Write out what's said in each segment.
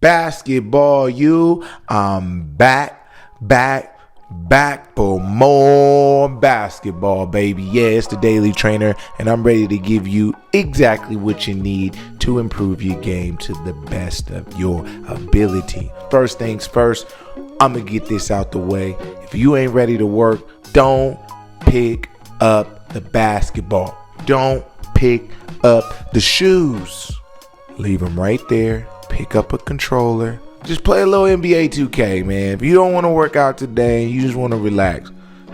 Basketball U, I'm back for more basketball, baby. Yeah, it's the Daily Trainer, and I'm ready to give you exactly what you need to improve your game to the best of your ability. First things first, I'm gonna get this out the way. If you ain't ready to work, don't pick up the basketball. Don't pick up the shoes. Leave them right there. Pick up a controller. Just play a little NBA 2K, man. If you don't want to work out today and you just want to relax,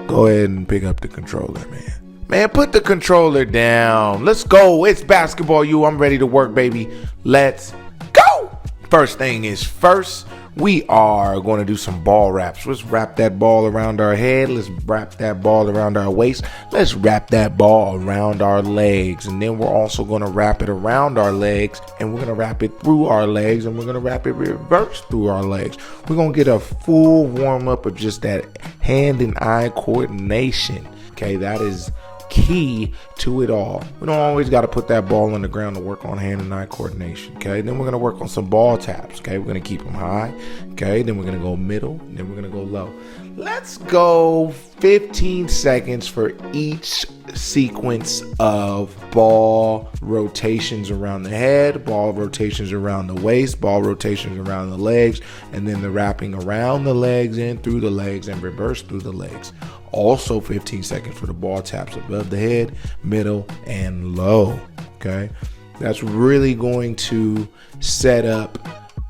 go ahead and pick up the controller, man. Man, put the controller down. Let's go. It's basketball U. I'm ready to work, baby. Let's go. First thing is first, we are going to do some ball wraps. Let's wrap that ball around our head. Let's wrap that ball around our waist. Let's wrap that ball around our legs. And then we're also going to wrap it around our legs. And we're going to wrap it through our legs. And we're going to wrap it reverse through our legs. We're going to get a full warm up of just that hand and eye coordination. Okay, that is key to it all. We don't always got to put that ball on the ground to work on hand and eye coordination. Okay, then we're going to work on some ball taps. Okay, we're going to keep them high. Okay, then we're going to go middle, and then we're going to go low. Let's go 15 seconds for each sequence of ball rotations around the head, ball rotations around the waist, ball rotations around the legs, and then the wrapping around the legs and through the legs and reverse through the legs. Also 15 seconds for the ball taps above the head, middle, and low. Okay, that's really going to set up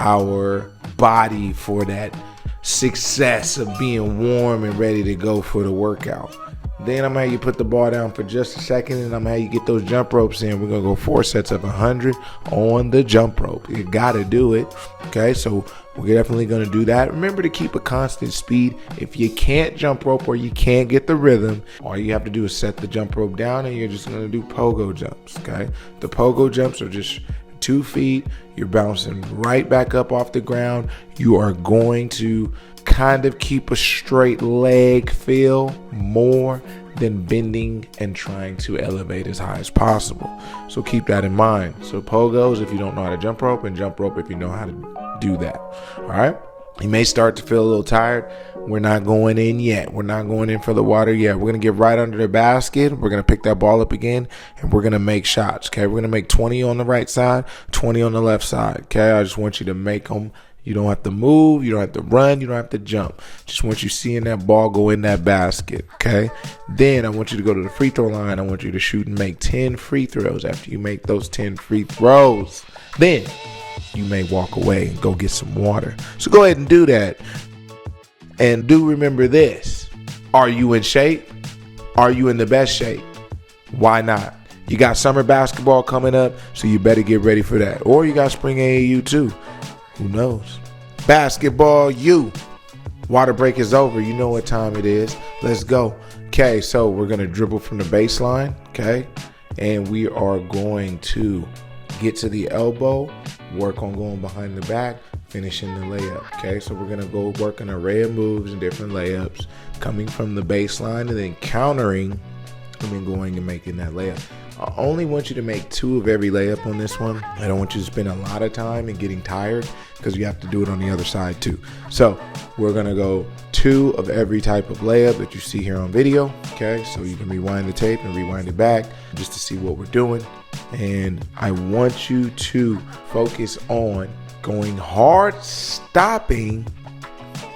our body for that success of being warm and ready to go for the workout. Then I'm gonna have you put the ball down for just a second, and I'm gonna have you get those jump ropes in. We're gonna go 4 sets of 100 on the jump rope. You gotta do it. Okay, so we're definitely gonna do that. Remember to keep a constant speed. If you can't jump rope or you can't get the rhythm, all you have to do is set the jump rope down, and you're just gonna do pogo jumps. Okay, the pogo jumps are just 2 feet. You're bouncing right back up off the ground. You are going to kind of keep a straight leg feel more than bending and trying to elevate as high as possible. So keep that in mind. So pogos if you don't know how to jump rope, and jump rope if you know how to do that. All right. You may start to feel a little tired. We're not going in yet. We're not going in for the water yet. We're going to get right under the basket. We're going to pick that ball up again, and we're going to make shots. Okay. We're going to make 20 on the right side, 20 on the left side. Okay. I just want you to make them. You don't have to move. You don't have to run. You don't have to jump. Just want you seeing that ball go in that basket. Okay. Then I want you to go to the free throw line. I want you to shoot and make 10 free throws. After you make those 10 free throws, then you may walk away and go get some water. So go ahead and do that. And do remember this. Are you in shape? Are you in the best shape? Why not? You got summer basketball coming up, so you better get ready for that. Or you got spring AAU too. Who knows? Basketball U. Water break is over. You know what time it is. Let's go. Okay, so we're going to dribble from the baseline. Okay. And we are going to get to the elbow, work on going behind the back, finishing the layup. Okay, so we're gonna go work an array of moves and different layups coming from the baseline, and then countering and then going and making that layup. I only want you to make 2 of every layup on this one. I don't want you to spend a lot of time and getting tired, because you have to do it on the other side too. So we're gonna go 2 of every type of layup that you see here on video. Okay, so you can rewind the tape and rewind it back just to see what we're doing. And I want you to focus on going hard, stopping,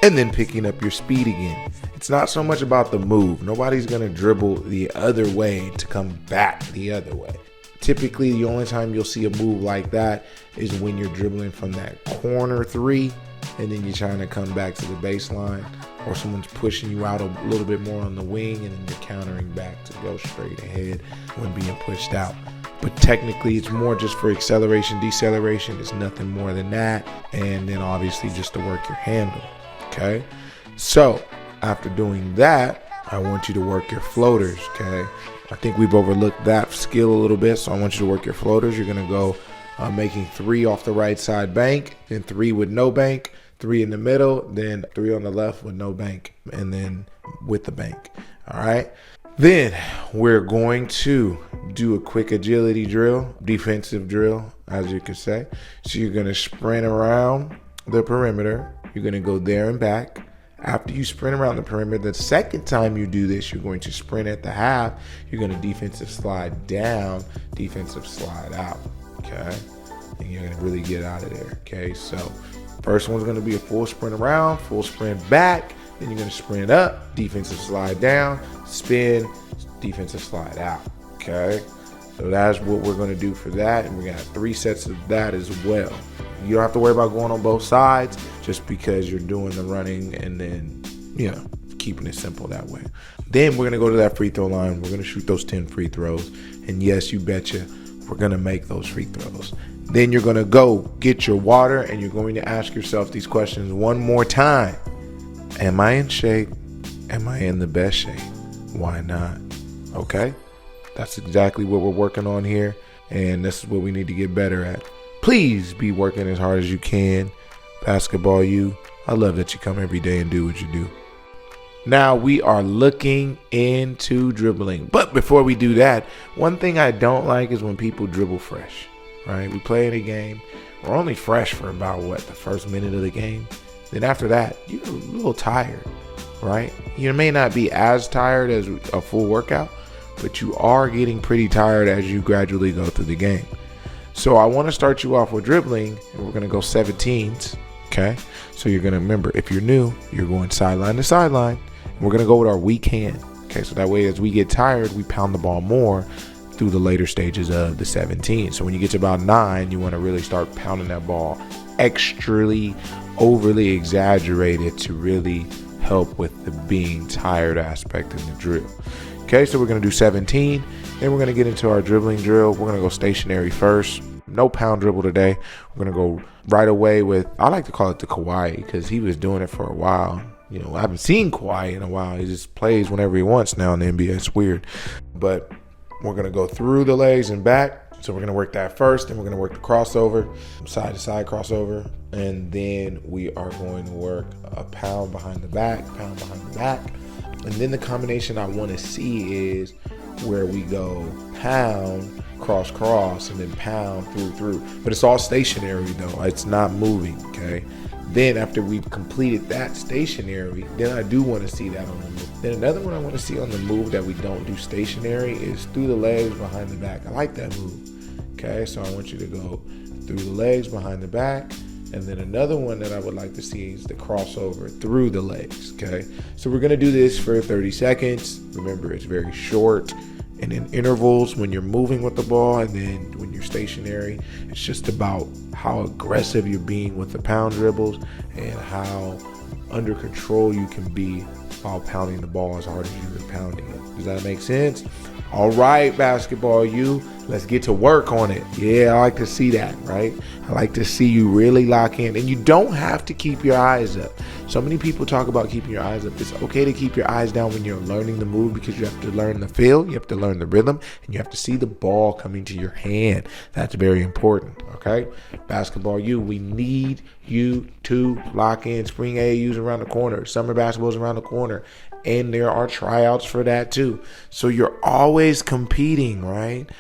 and then picking up your speed again. It's not so much about the move. Nobody's going to dribble the other way to come back the other way. Typically, the only time you'll see a move like that is when you're dribbling from that corner 3, and then you're trying to come back to the baseline, or someone's pushing you out a little bit more on the wing, and then you're countering back to go straight ahead when being pushed out. But technically, it's more just for acceleration, deceleration. It's nothing more than that. And then obviously just to work your handle. Okay. So after doing that, I want you to work your floaters. Okay. I think we've overlooked that skill a little bit. So I want you to work your floaters. You're going to go making 3 off the right side bank, then 3 with no bank, 3 in the middle, then 3 on the left with no bank, and then with the bank. All right. Then we're going to do a quick agility drill, defensive drill, as you could say. So you're going to sprint around, the perimeter. You're going to go there and back. After you sprint around the perimeter, the second time you do this, you're going to sprint at the half. You're going to defensive slide down, defensive slide out, okay? And you're going to really get out of there, okay? So first one's going to be a full sprint around, full sprint back. Then you're going to sprint up, defensive slide down, spin, defensive slide out, okay? So that's what we're going to do for that. And we got 3 sets of that as well. You don't have to worry about going on both sides just because you're doing the running and then, keeping it simple that way. Then we're going to go to that free throw line. We're going to shoot those 10 free throws. And yes, you betcha, we're going to make those free throws. Then you're going to go get your water and you're going to ask yourself these questions one more time. Am I in shape? Am I in the best shape? Why not? Okay? That's exactly what we're working on here. And this is what we need to get better at. Please be working as hard as you can. Basketball U, I love that you come every day and do what you do. Now we are looking into dribbling. But before we do that, one thing I don't like is when people dribble fresh, right? We play in a game. We're only fresh for about, the first minute of the game. Then after that, you're a little tired, right? You may not be as tired as a full workout, but you are getting pretty tired as you gradually go through the game. So I want to start you off with dribbling, and we're going to go 17s, okay? So you're going to remember, if you're new, you're going sideline to sideline. And we're going to go with our weak hand, okay? So that way, as we get tired, we pound the ball more through the later stages of the 17. So when you get to about 9, you want to really start pounding that ball overly exaggerated to really help with the being tired aspect in the drill. Okay, so we're going to do 17. Then we're going to get into our dribbling drill. We're going to go stationary first. No pound dribble today. We're going to go right away with, I like to call it the Kawhi because he was doing it for a while. I haven't seen Kawhi in a while. He just plays whenever he wants now in the NBA. It's weird. But we're going to go through the legs and back. So we're going to work that first. Then we're going to work the crossover, side to side crossover. And then we are going to work a pound behind the back, pound behind the back. And then the combination I want to see is where we go pound, cross, and then pound through. But it's all stationary though. It's not moving, okay? Then after we've completed that stationary, then I do want to see that on the move. Then another one I want to see on the move that we don't do stationary is through the legs behind the back. I like that move, okay? So I want you to go through the legs behind the back. And then another one that I would like to see is the crossover through the legs, okay? So we're going to do this for 30 seconds. Remember, it's very short and in intervals when you're moving with the ball. And then when you're stationary, it's just about how aggressive you're being with the pound dribbles and how under control you can be while pounding the ball as hard as you're pounding it. Does that make sense? All right, basketball U, let's get to work on it. Yeah, I like to see that, right? I like to see you really lock in. And you don't have to keep your eyes up. So many people talk about keeping your eyes up. It's okay to keep your eyes down when you're learning the move because you have to learn the feel, you have to learn the rhythm, and you have to see the ball coming to your hand. That's very important, okay? Basketball U, we need you to lock in. Spring AAU's around the corner. Summer basketball's around the corner. And there are tryouts for that too. So you're always competing, right?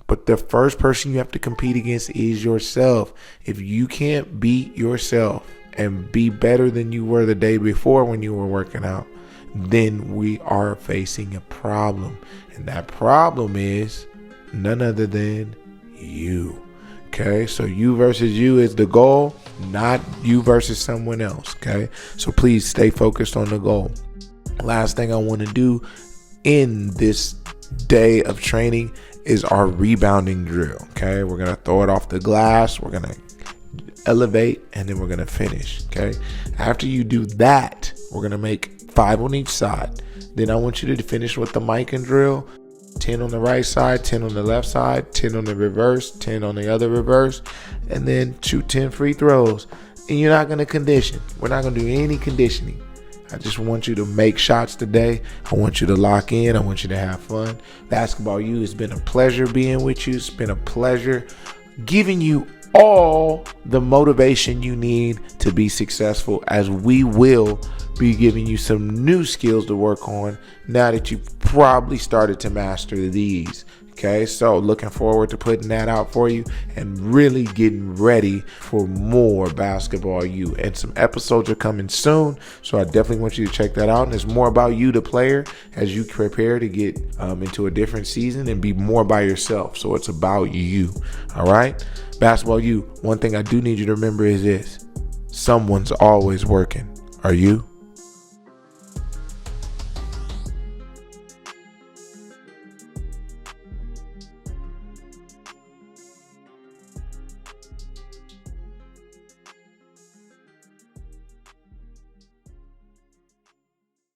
But the first person you have to compete against is yourself. If you can't beat yourself and be better than you were the day before when you were working out, then we are facing a problem. And that problem is none other than you. Okay, so you versus you is the goal, not you versus someone else. Okay, so please stay focused on the goal. Last thing I want to do in this day of training is our rebounding drill. Okay, we're going to throw it off the glass. We're going to elevate and then we're going to finish. Okay, after you do that, we're going to make 5 on each side. Then I want you to finish with the mic and drill. 10 on the right side, 10 on the left side, 10 on the reverse, 10 on the other reverse, and then shoot 10 free throws. And you're not going to condition. We're not going to do any conditioning. I just want you to make shots today. I want you to lock in. I want you to have fun. Basketball U, it's been a pleasure being with you. It's been a pleasure giving you all the motivation you need to be successful, as we will be giving you some new skills to work on now that you've probably started to master these. Okay, so looking forward to putting that out for you and really getting ready for more Basketball U. And some episodes are coming soon, so I definitely want you to check that out. And it's more about you, the player, as you prepare to get into a different season and be more by yourself. So it's about you. All right, Basketball U. One thing I do need you to remember is this: someone's always working. Are you?